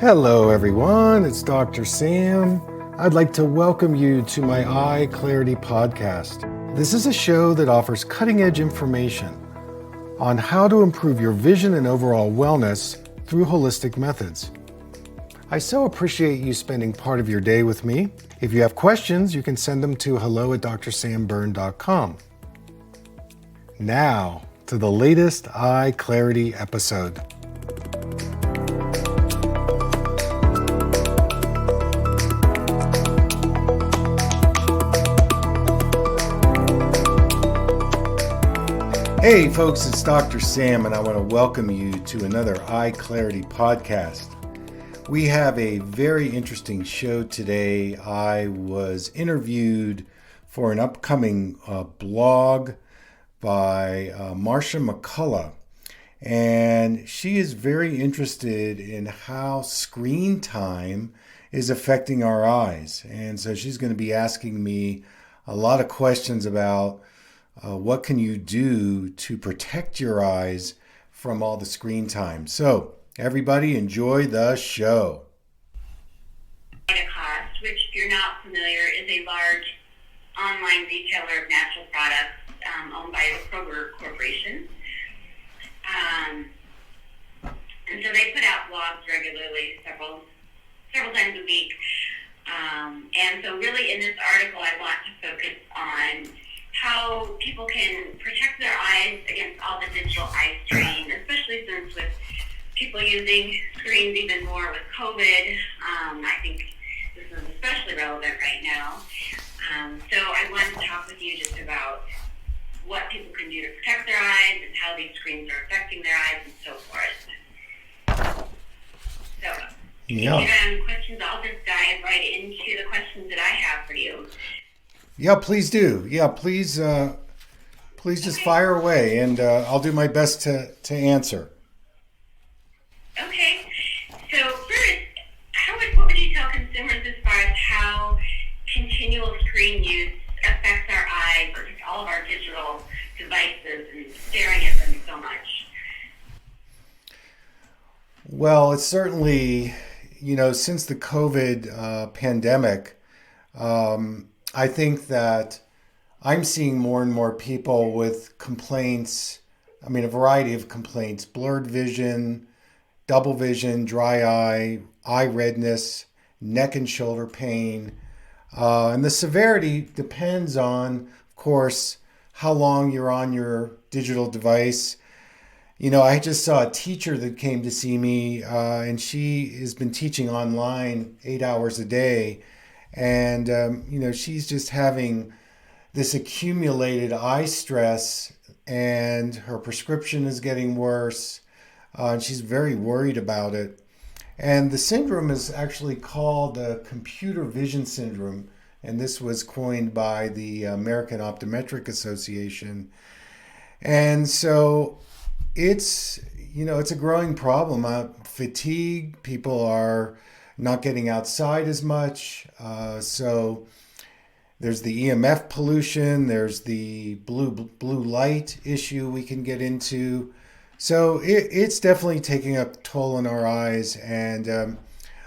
Hello everyone, it's Dr. Sam. I'd like to welcome you to my EyeClarity podcast. This is a show that offers cutting-edge information on how to improve your vision and overall wellness through holistic methods. I so appreciate you spending part of your day with me. If you have questions, you can send them to hello@drsamberne.com. Now, to the latest EyeClarity episode. Hey folks, it's Dr. Sam and I want to welcome you to another EyeClarity podcast. We have a very interesting show today. I was interviewed for an upcoming blog by Marsha McCulloch, and she is very interested in how screen time is affecting our eyes. And so she's going to be asking me a lot of questions about what can you do to protect your eyes from all the screen time. So everybody enjoy the show. Vitacost, which if you're not familiar, is a large online retailer of natural products owned by the Kroger Corporation. And so they put out blogs regularly, several times a week. And so really in this article, I want to focus on how people can protect their eyes against all the digital eye strain, especially since with people using screens even more with COVID. I think this is especially relevant right now. So I wanted to talk with you just about what people can do to protect their eyes and how these screens are affecting their eyes and so forth. So if you have any questions, I'll just dive right into the questions that I have for you. Yeah, please do. Yeah, please just fire away, and I'll do my best to answer. Okay. So first, what would you tell consumers as far as how continual screen use affects our eyes or just all of our digital devices and staring at them so much? Well, it's certainly, since the COVID pandemic, I think that I'm seeing more and more people with complaints, a variety of complaints: blurred vision, double vision, dry eye redness, neck and shoulder pain. And the severity depends on, of course, how long you're on your digital device. I just saw a teacher that came to see me, and she has been teaching online 8 hours a day. And, she's just having this accumulated eye stress, and her prescription is getting worse. And she's very worried about it. And the syndrome is actually called computer vision syndrome. And this was coined by the American Optometric Association. And so it's a growing problem. Fatigue, people are not getting outside as much. So there's the EMF pollution, there's the blue light issue we can get into. So it's definitely taking a toll on our eyes. And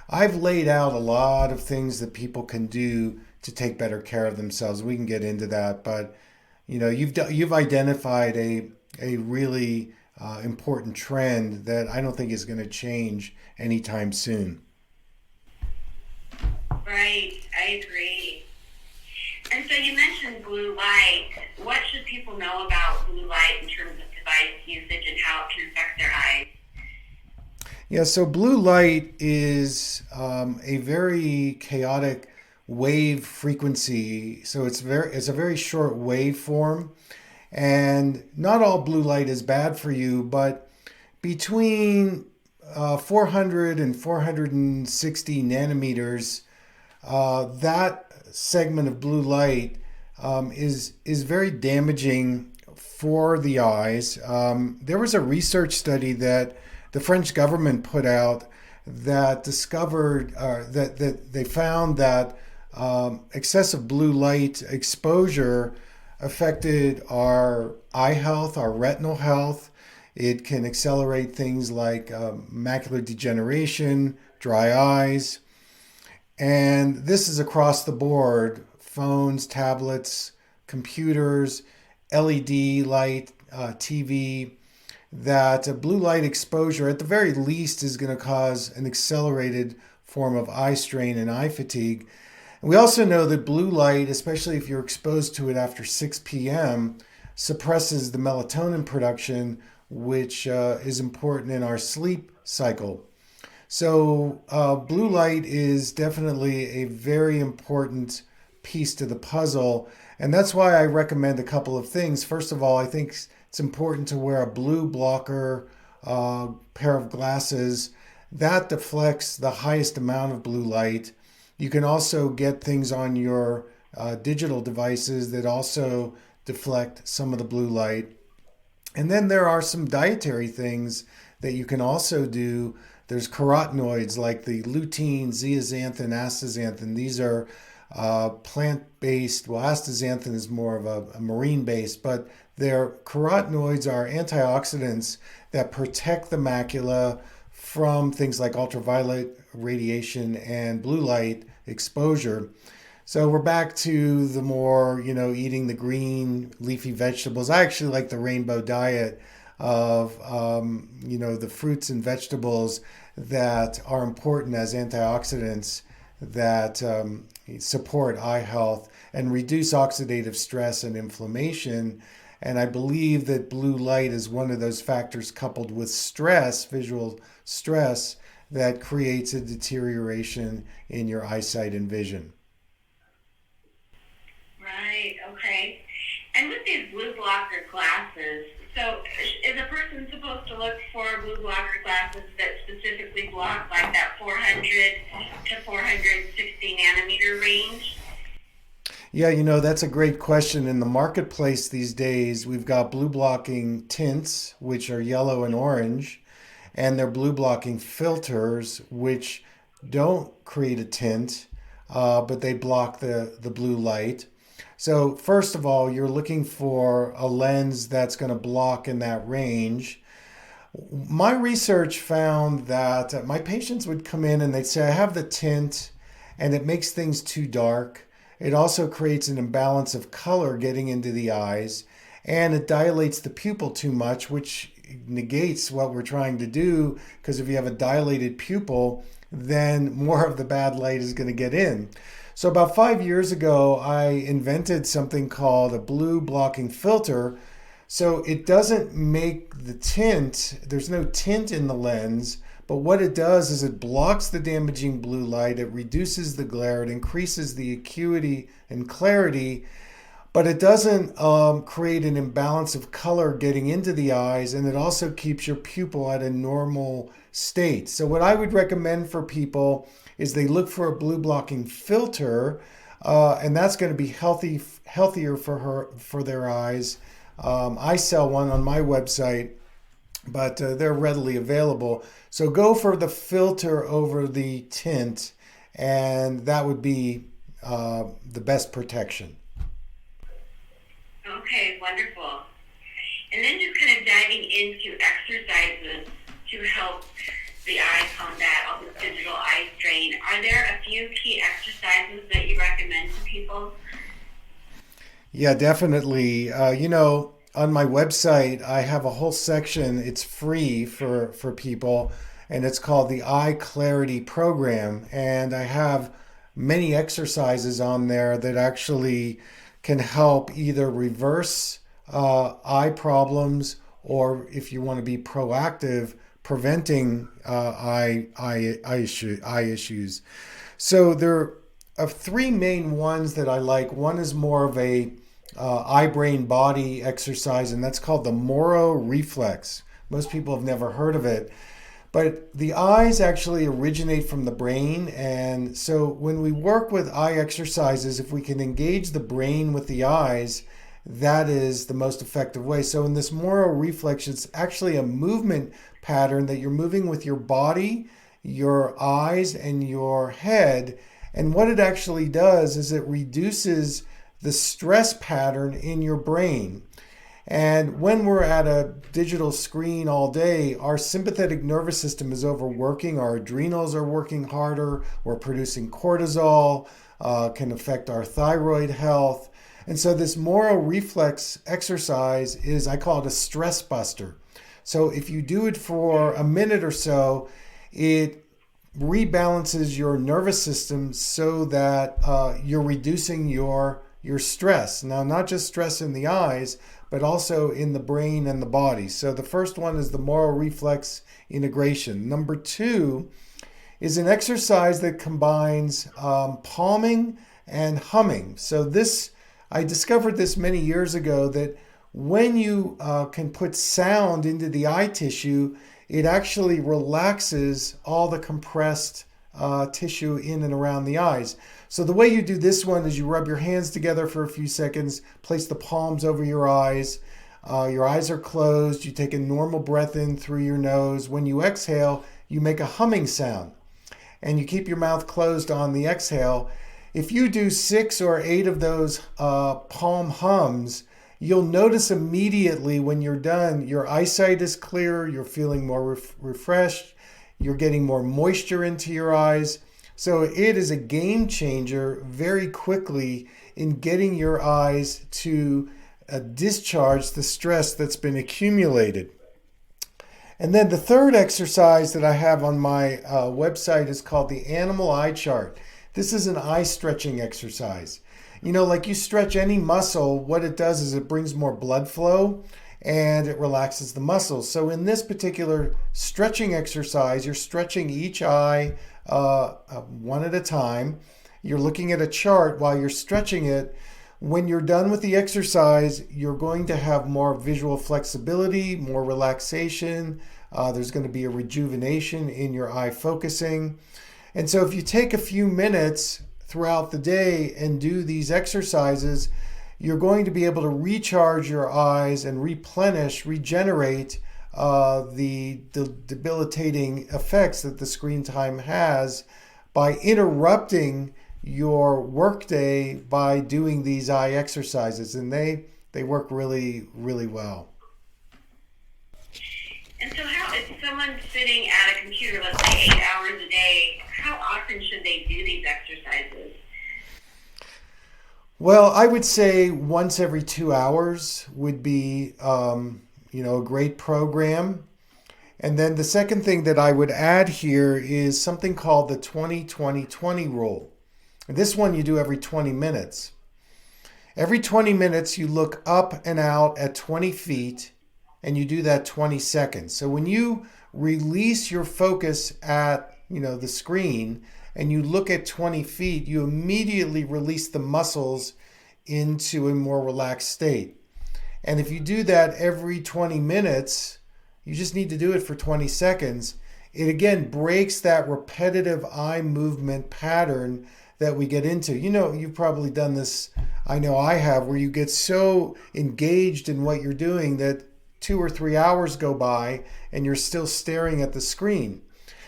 I've laid out a lot of things that people can do to take better care of themselves. We can get into that, but you've identified a really important trend that I don't think is going to change anytime soon. Right, I agree. And so you mentioned blue light. What should people know about blue light in terms of device usage and how it can affect their eyes? Yeah, so blue light is a very chaotic wave frequency. So it's a very short waveform, and not all blue light is bad for you, but between 400 and 460 nanometers, that segment of blue light is very damaging for the eyes. There was a research study that the French government put out that discovered that they found that excessive blue light exposure affected our eye health, our retinal health. It can accelerate things like macular degeneration, dry eyes. And this is across the board: phones, tablets, computers, LED light, TV. That blue light exposure, at the very least, is going to cause an accelerated form of eye strain and eye fatigue. And we also know that blue light, especially if you're exposed to it after 6 p.m., suppresses the melatonin production, which is important in our sleep cycle. So blue light is definitely a very important piece to the puzzle. And that's why I recommend a couple of things. First of all, I think it's important to wear a blue blocker pair of glasses. That deflects the highest amount of blue light. You can also get things on your digital devices that also deflect some of the blue light. And then there are some dietary things that you can also do. There's carotenoids like the lutein, zeaxanthin, astaxanthin. These are plant-based. Well, astaxanthin is more of a marine-based, but their carotenoids are antioxidants that protect the macula from things like ultraviolet radiation and blue light exposure. So we're back to the more, eating the green leafy vegetables. I actually like the rainbow diet of, the fruits and vegetables that are important as antioxidants that support eye health and reduce oxidative stress and inflammation. And I believe that blue light is one of those factors, coupled with stress, visual stress, that creates a deterioration in your eyesight and vision. Right, okay. And with these blue blocker glasses, so is a person supposed to look for blue blocker glasses that specifically block like that 400 to 460 nanometer range? Yeah, that's a great question. In the marketplace these days, we've got blue blocking tints, which are yellow and orange, and they're blue blocking filters, which don't create a tint, but they block the blue light. So first of all, you're looking for a lens that's going to block in that range. My research found that my patients would come in and they'd say, I have the tint and it makes things too dark. It also creates an imbalance of color getting into the eyes, and it dilates the pupil too much, which negates what we're trying to do, because if you have a dilated pupil, then more of the bad light is going to get in. So about 5 years ago, I invented something called a blue blocking filter. So it doesn't make the tint, there's no tint in the lens, but what it does is it blocks the damaging blue light, it reduces the glare, it increases the acuity and clarity, but it doesn't create an imbalance of color getting into the eyes, and it also keeps your pupil at a normal state. So what I would recommend for people is they look for a blue blocking filter, and that's going to be healthier for their eyes. I sell one on my website, but they're readily available. So go for the filter over the tint, and that would be the best protection. Okay, wonderful. And then just kind of diving into exercises to help the eye combat all this digital eye strain. Are there a few key exercises that you recommend to people? Yeah, definitely. On my website, I have a whole section. It's free for people, and it's called the EyeClarity program. And I have many exercises on there that actually can help either reverse eye problems, or if you want to be proactive, preventing eye issues. So there are three main ones that I like. One is more of a eye, brain, body exercise, and that's called the Moro reflex. Most people have never heard of it, but the eyes actually originate from the brain. And so when we work with eye exercises, if we can engage the brain with the eyes, that is the most effective way. So in this Moro reflex, it's actually a movement pattern that you're moving with your body, your eyes, and your head. And what it actually does is it reduces the stress pattern in your brain. And when we're at a digital screen all day, our sympathetic nervous system is overworking. Our adrenals are working harder. We're producing cortisol, can affect our thyroid health. And so this moral reflex exercise is, I call it a stress buster. So if you do it for a minute or so, it rebalances your nervous system so that you're reducing your stress. Now, not just stress in the eyes, but also in the brain and the body. So the first one is the moral reflex integration. Number two is an exercise that combines palming and humming. So this, I discovered this many years ago, that when you can put sound into the eye tissue, it actually relaxes all the compressed tissue in and around the eyes. So the way you do this one is you rub your hands together for a few seconds, place the palms over your eyes. Your eyes are closed. You take a normal breath in through your nose. When you exhale, you make a humming sound, and you keep your mouth closed on the exhale. If you do 6 or 8 of those palm hums, you'll notice immediately when you're done, your eyesight is clearer, you're feeling more refreshed, you're getting more moisture into your eyes. So it is a game changer very quickly in getting your eyes to discharge the stress that's been accumulated. And then the third exercise that I have on my website is called the Animal Eye Chart. This is an eye stretching exercise. You know, like you stretch any muscle, what it does is it brings more blood flow and it relaxes the muscles. So in this particular stretching exercise, you're stretching each eye one at a time. You're looking at a chart while you're stretching it. When you're done with the exercise, you're going to have more visual flexibility, more relaxation. There's going to be a rejuvenation in your eye focusing. And so if you take a few minutes throughout the day and do these exercises, you're going to be able to recharge your eyes and regenerate the debilitating effects that the screen time has by interrupting your workday by doing these eye exercises. And they work really, really well. And so how, if someone's sitting at a computer, let's say 8 hours a day, how often should they do these exercises? Well, I would say once every 2 hours would be, a great program. And then the second thing that I would add here is something called the 20-20-20 rule. And this one you do every 20 minutes. Every 20 minutes you look up and out at 20 feet, and you do that 20 seconds. So when you release your focus at the screen and you look at 20 feet, you immediately release the muscles into a more relaxed state. And if you do that every 20 minutes, you just need to do it for 20 seconds. It again breaks that repetitive eye movement pattern that we get into. You've probably done this, I know I have, where you get so engaged in what you're doing that 2 or 3 hours go by and you're still staring at the screen.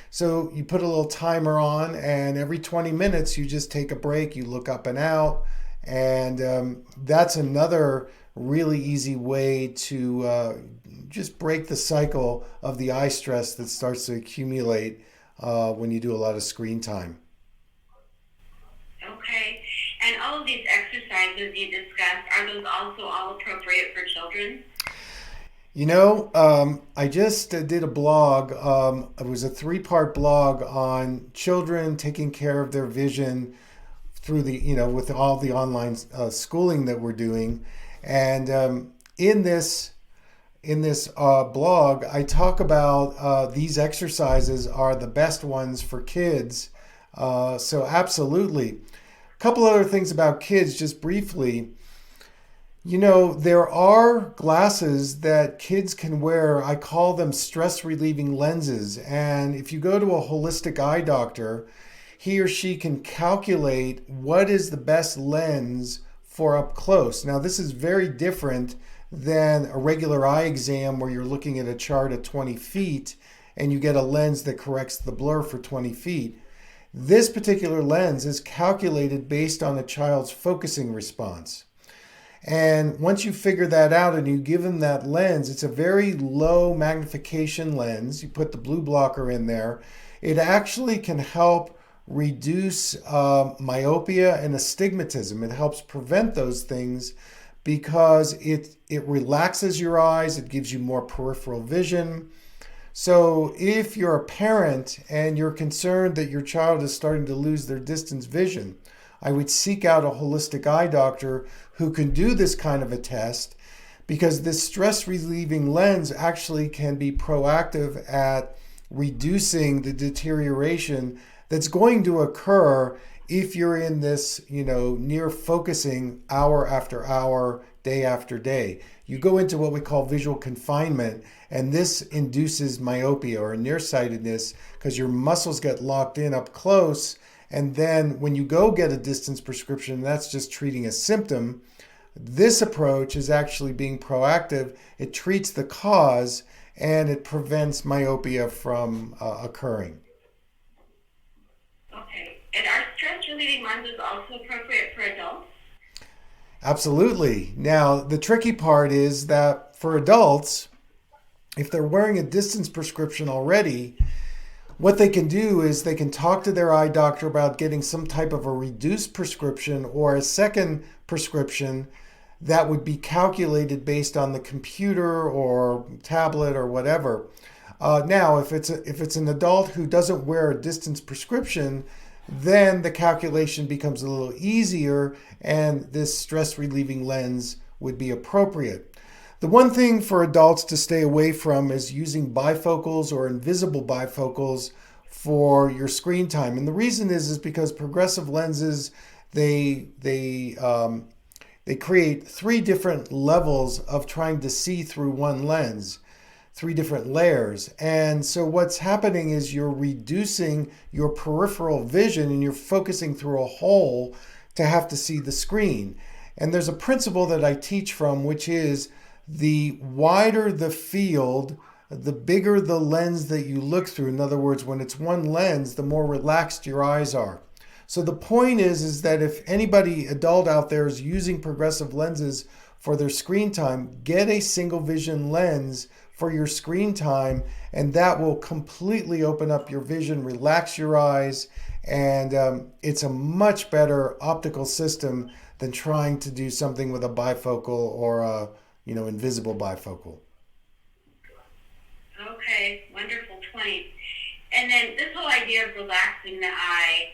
So you put a little timer on, and every 20 minutes you just take a break, you look up and out, and that's another really easy way to just break the cycle of the eye stress that starts to accumulate when you do a lot of screen time. Okay. And all of these exercises you discussed, are those also all appropriate for children? I just did a blog. It was a 3-part blog on children taking care of their vision through with all the online schooling that we're doing. And in this blog, I talk about these exercises are the best ones for kids. So absolutely. A couple other things about kids, just briefly. There are glasses that kids can wear. I call them stress relieving lenses. And if you go to a holistic eye doctor, he or she can calculate what is the best lens for up close. Now, this is very different than a regular eye exam where you're looking at a chart at 20 feet and you get a lens that corrects the blur for 20 feet. This particular lens is calculated based on a child's focusing response. And once you figure that out and you give them that lens, it's a very low magnification lens. You put the blue blocker in there. It actually can help reduce myopia and astigmatism. It helps prevent those things because it relaxes your eyes. It gives you more peripheral vision. So if you're a parent and you're concerned that your child is starting to lose their distance vision, I would seek out a holistic eye doctor who can do this kind of a test, because this stress relieving lens actually can be proactive at reducing the deterioration that's going to occur if you're in this, near focusing hour after hour, day after day. You go into what we call visual confinement, and this induces myopia or nearsightedness because your muscles get locked in up close. And then when you go get a distance prescription, that's just treating a symptom. This approach is actually being proactive. It treats the cause and it prevents myopia from occurring. Okay. And are stress-relieving lenses also appropriate for adults? Absolutely. Now, the tricky part is that for adults, if they're wearing a distance prescription already, what they can do is they can talk to their eye doctor about getting some type of a reduced prescription or a second prescription that would be calculated based on the computer or tablet or whatever. Now, if it's an adult who doesn't wear a distance prescription, then the calculation becomes a little easier and this stress relieving lens would be appropriate. The one thing for adults to stay away from is using bifocals or invisible bifocals for your screen time. And the reason is because progressive lenses, they create three different levels of trying to see through one lens, three different layers. And so what's happening is you're reducing your peripheral vision and you're focusing through a hole to have to see the screen. And there's a principle that I teach from, which is the wider the field, the bigger the lens that you look through. In other words, when it's one lens, the more relaxed your eyes are. So the point is that if anybody adult out there is using progressive lenses for their screen time, get a single vision lens for your screen time, and that will completely open up your vision, relax your eyes, and it's a much better optical system than trying to do something with a bifocal or a invisible bifocal. Okay, wonderful point. And then this whole idea of relaxing the eye,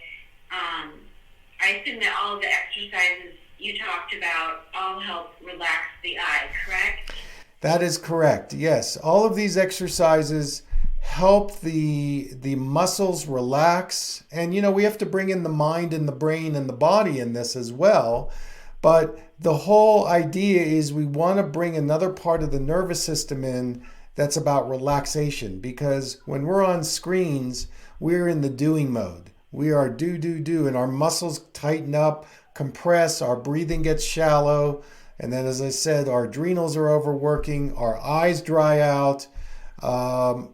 I assume that all of the exercises you talked about all help relax the eye, correct? That is correct, yes. All of these exercises help the muscles relax. And, we have to bring in the mind and the brain and the body in this as well. But the whole idea is we want to bring another part of the nervous system in that's about relaxation, because when we're on screens, we're in the doing mode. We are do, and our muscles tighten up, compress, our breathing gets shallow, and then, as I said, our adrenals are overworking, our eyes dry out.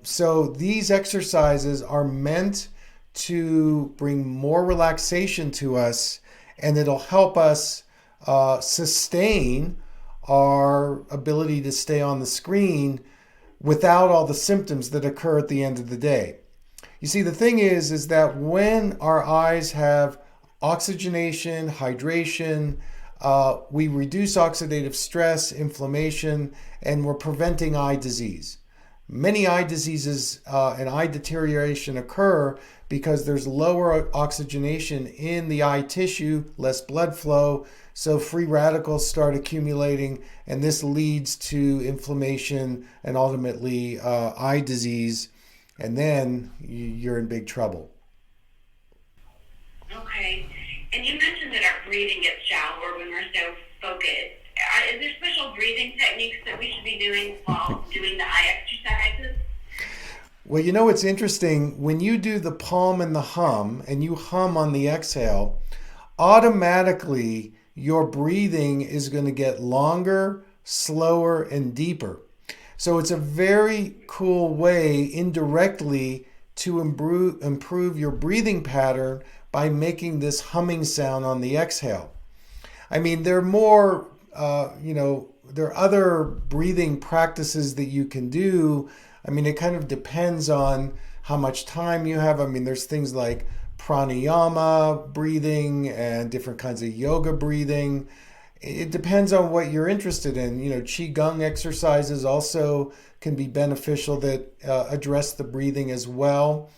So these exercises are meant to bring more relaxation to us, and it'll help us sustain our ability to stay on the screen without all the symptoms that occur at the end of the day. You see, the thing is that when our eyes have oxygenation, hydration, we reduce oxidative stress, inflammation, and we're preventing eye disease. Many eye diseases and eye deterioration occur because there's lower oxygenation in the eye tissue, less blood flow, so free radicals start accumulating, and this leads to inflammation and ultimately eye disease, and then you're in big trouble. Okay. And you mentioned that our breathing gets shallower when we're so focused. Is there special breathing techniques that we should be doing while doing the eye exercises? Well, it's interesting. When you do the palm and the hum, and you hum on the exhale, automatically your breathing is going to get longer, slower, and deeper. So it's a very cool way indirectly to improve your breathing pattern by making this humming sound on the exhale. I mean, there are more there are other breathing practices that you can do. I mean, it kind of depends on how much time you have. I mean, there's things like pranayama breathing and different kinds of yoga breathing. It depends on what you're interested in. Qigong exercises also can be beneficial that address the breathing as well.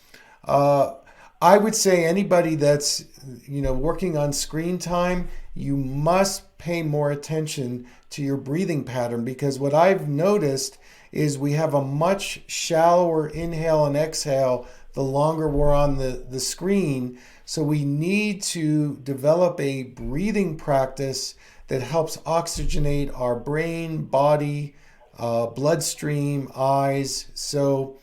I would say anybody that's, working on screen time, you must pay more attention to your breathing pattern, because what I've noticed is we have a much shallower inhale and exhale the longer we're on the screen. So we need to develop a breathing practice that helps oxygenate our brain, body, bloodstream, eyes. So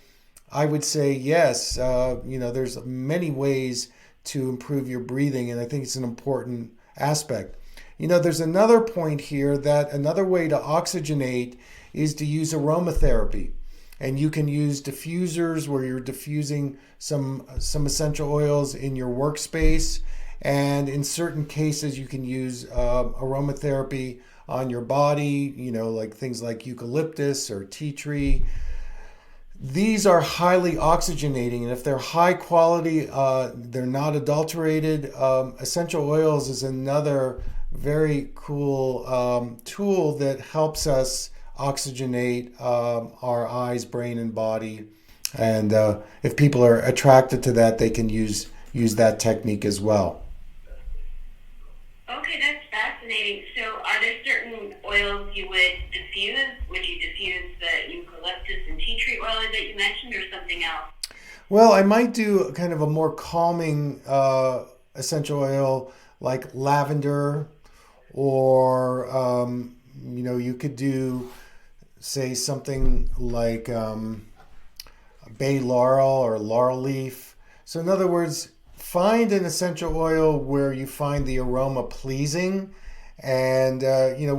I would say yes, there's many ways to improve your breathing, and I think it's an important aspect. There's another point here that another way to oxygenate is to use aromatherapy. And you can use diffusers where you're diffusing some essential oils in your workspace. And in certain cases, you can use aromatherapy on your body, like things like eucalyptus or tea tree. These are highly oxygenating, and if they're high quality, they're not adulterated. Essential oils is another very cool tool that helps us oxygenate our eyes, brain, and body. And if people are attracted to that, they can use that technique as well. Okay, that's fascinating. So are there certain oils you would diffuse? Would you diffuse the eucalyptus and tea tree oil that you mentioned, or something else? Well, I might do kind of a more calming essential oil like lavender, or you could do, say, something like bay laurel or laurel leaf. So in other words, find an essential oil where you find the aroma pleasing. And,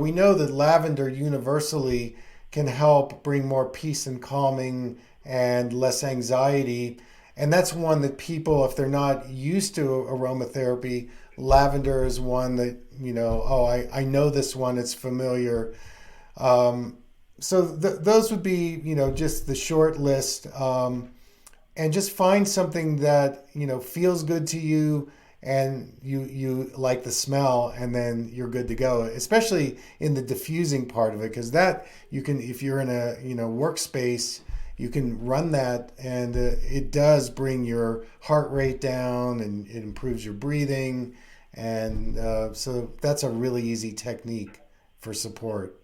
we know that lavender universally can help bring more peace and calming and less anxiety. And that's one that people, if they're not used to aromatherapy, lavender is one that, I know this one, it's familiar. So those would be, just the short list. And just find something that, feels good to you, and you like the smell, and then you're good to go, especially in the diffusing part of it, because that you can, if you're in a workspace, you can run that, and it does bring your heart rate down, and it improves your breathing. And so that's a really easy technique for support.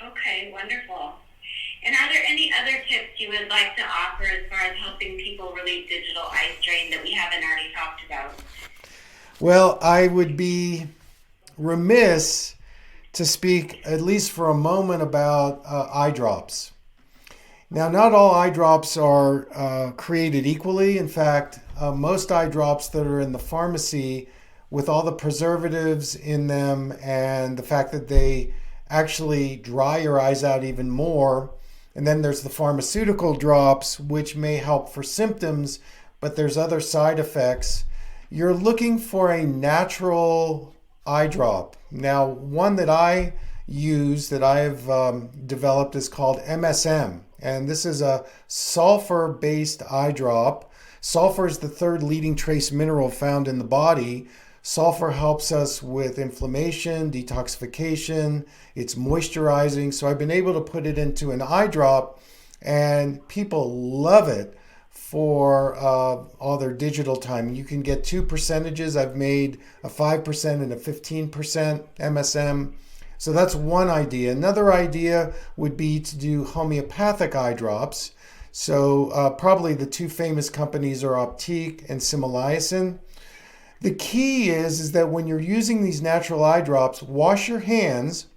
Okay, wonderful. And are there any other tips you would like to offer as far as helping people relieve digital eye strain that we haven't already talked about? Well, I would be remiss to speak at least for a moment about eye drops. Now, not all eye drops are created equally. In fact, most eye drops that are in the pharmacy, with all the preservatives in them and the fact that they actually dry your eyes out even more. And then there's the pharmaceutical drops, which may help for symptoms, but there's other side effects. You're looking for a natural eye drop. Now, one that I use, that I've developed, is called MSM. And this is a sulfur-based eye drop. Sulfur is the third leading trace mineral found in the body. Sulfur helps us with inflammation, detoxification, it's moisturizing. So I've been able to put it into an eye drop, and people love it for all their digital time. You can get two percentages. I've made a 5% and a 15% MSM. So that's one idea. Another idea would be to do homeopathic eye drops. So probably the two famous companies are Optique and Similacin. The key is that when you're using these natural eye drops, wash your hands.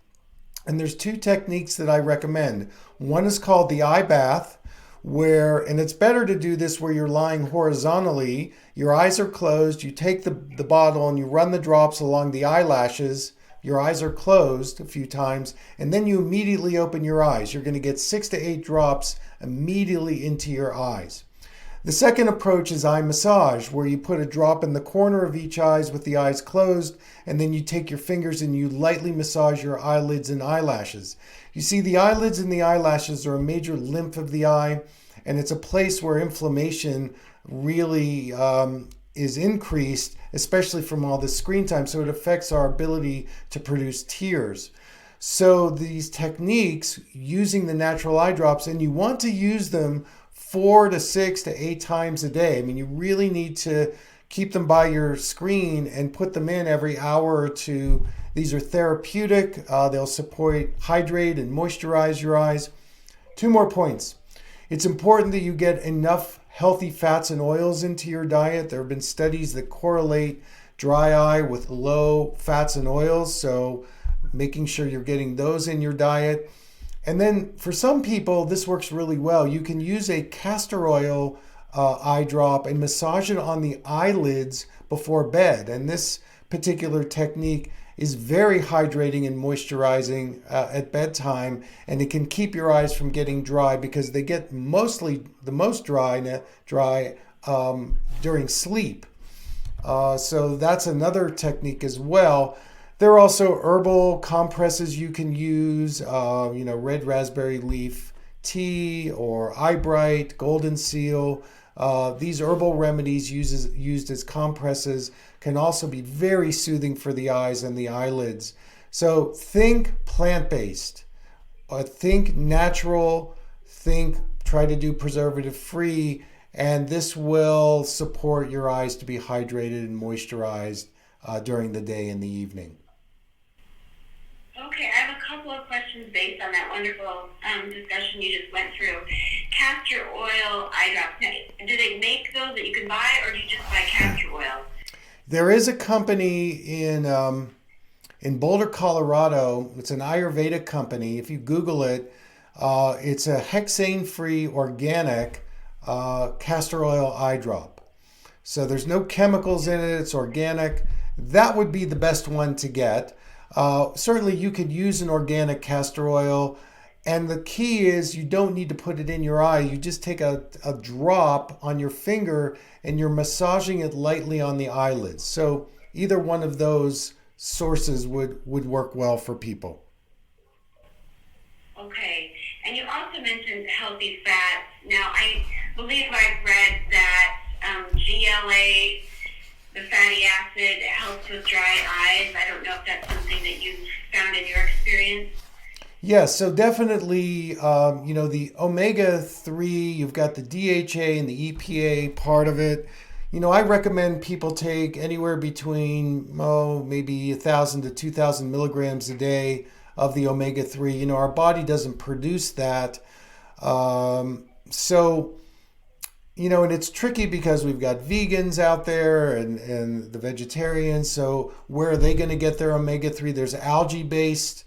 And there's two techniques that I recommend. One is called the eye bath, and it's better to do this where you're lying horizontally, your eyes are closed, you take the bottle and you run the drops along the eyelashes, your eyes are closed a few times, and then you immediately open your eyes. You're going to get 6 to 8 drops immediately into your eyes. The second approach is eye massage, where you put a drop in the corner of each eye with the eyes closed, and then you take your fingers and you lightly massage your eyelids and eyelashes. You see, the eyelids and the eyelashes are a major lymph of the eye, and it's a place where inflammation really is increased, especially from all this screen time, so it affects our ability to produce tears. So these techniques, using the natural eye drops, and you want to use them 4 to 6 to 8 times a day. I mean, you really need to keep them by your screen and put them in every hour or two. These are therapeutic. They'll support, hydrate, and moisturize your eyes. 2 more points. It's important that you get enough healthy fats and oils into your diet. There have been studies that correlate dry eye with low fats and oils, so making sure you're getting those in your diet. And then for some people, this works really well. You can use a castor oil eye drop and massage it on the eyelids before bed. And this particular technique is very hydrating and moisturizing at bedtime, and it can keep your eyes from getting dry because they get mostly the most dry during sleep. So that's another technique as well. There are also herbal compresses you can use, red raspberry leaf tea or Eye Bright, golden seal. These herbal remedies used as compresses can also be very soothing for the eyes and the eyelids. So think plant-based, think natural, try to do preservative-free, and this will support your eyes to be hydrated and moisturized during the day and the evening. Okay, I have a couple of questions based on that wonderful discussion you just went through. Castor oil eye drops. Now, do they make those that you can buy, or do you just buy castor oil? There is a company in Boulder, Colorado. It's an Ayurveda company. If you Google it, it's a hexane-free organic castor oil eye drop. So there's no chemicals in it. It's organic. That would be the best one to get. Certainly you could use an organic castor oil, and the key is you don't need to put it in your eye. You just take a drop on your finger and you're massaging it lightly on the eyelids. So either one of those sources would work well for people. Okay, and you also mentioned healthy fats. Now, I believe I've read that GLA, the fatty acid, helps with dry eyes. I don't know if that's something that you've found in your experience. Yes, so definitely, the omega-3, you've got the DHA and the EPA part of it. I recommend people take anywhere between, maybe 1,000 to 2,000 milligrams a day of the omega-3. Our body doesn't produce that. And it's tricky because we've got vegans out there and the vegetarians. So where are they going to get their omega-3? There's algae-based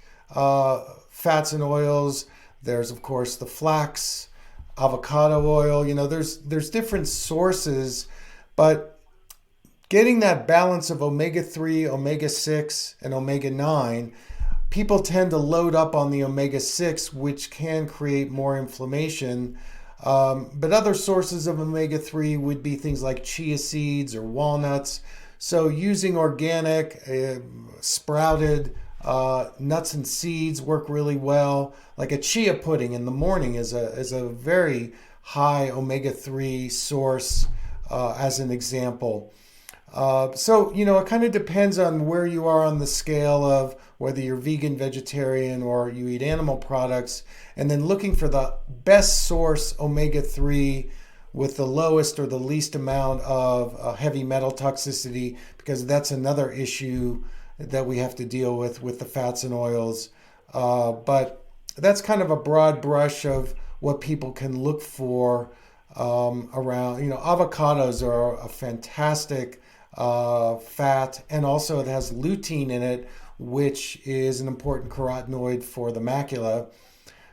fats and oils. There's, of course, the flax, avocado oil. There's different sources, but getting that balance of omega-3, omega-6, and omega-9, people tend to load up on the omega-6, which can create more inflammation. But other sources of omega-3 would be things like chia seeds or walnuts. So using organic, sprouted nuts and seeds work really well. Like a chia pudding in the morning is a very high omega-3 source, as an example. It kind of depends on where you are on the scale of whether you're vegan, vegetarian, or you eat animal products, and then looking for the best source omega-3 with the lowest or the least amount of heavy metal toxicity, because that's another issue that we have to deal with the fats and oils. But that's kind of a broad brush of what people can look for around. Avocados are a fantastic fat, and also it has lutein in it, which is an important carotenoid for the macula.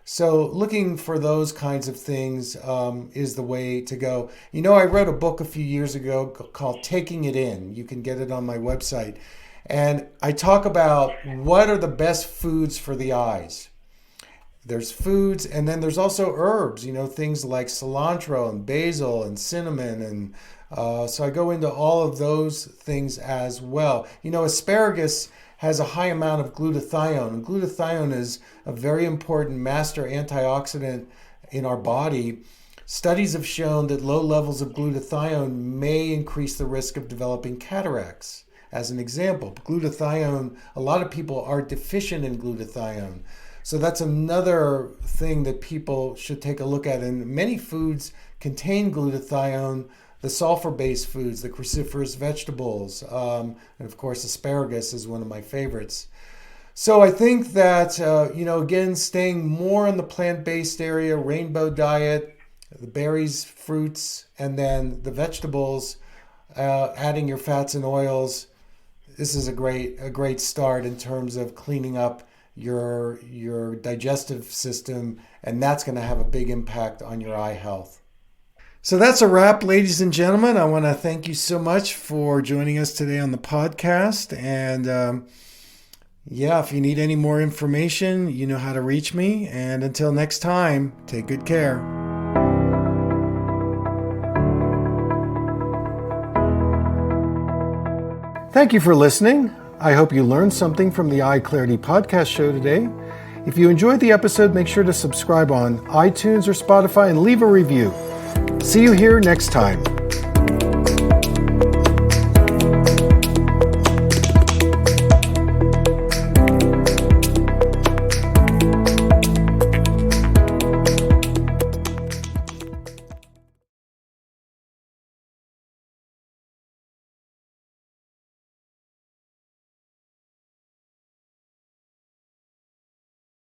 So looking for those kinds of things is the way to go. I wrote a book a few years ago called Taking It In. You can get it on my website. And I talk about what are the best foods for the eyes. there's foods, and then there's also herbs, things like cilantro and basil and cinnamon. And so I go into all of those things as well. Asparagus has a high amount of glutathione, and glutathione is a very important master antioxidant in our body. Studies have shown that low levels of glutathione may increase the risk of developing cataracts. As an example, glutathione, a lot of people are deficient in glutathione. So that's another thing that people should take a look at. And many foods contain glutathione, the sulfur-based foods, the cruciferous vegetables, and of course asparagus is one of my favorites. So I think that, again, staying more in the plant-based area, rainbow diet, the berries, fruits, and then the vegetables, adding your fats and oils, this is a great start in terms of cleaning up your digestive system, and that's going to have a big impact on your eye health. So that's a wrap, ladies and gentlemen. I want to thank you so much for joining us today on the podcast. And if you need any more information, you know how to reach me. And until next time, take good care. Thank you for listening. I hope you learned something from the EyeClarity podcast show today. If you enjoyed the episode, make sure to subscribe on iTunes or Spotify and leave a review. See you here next time.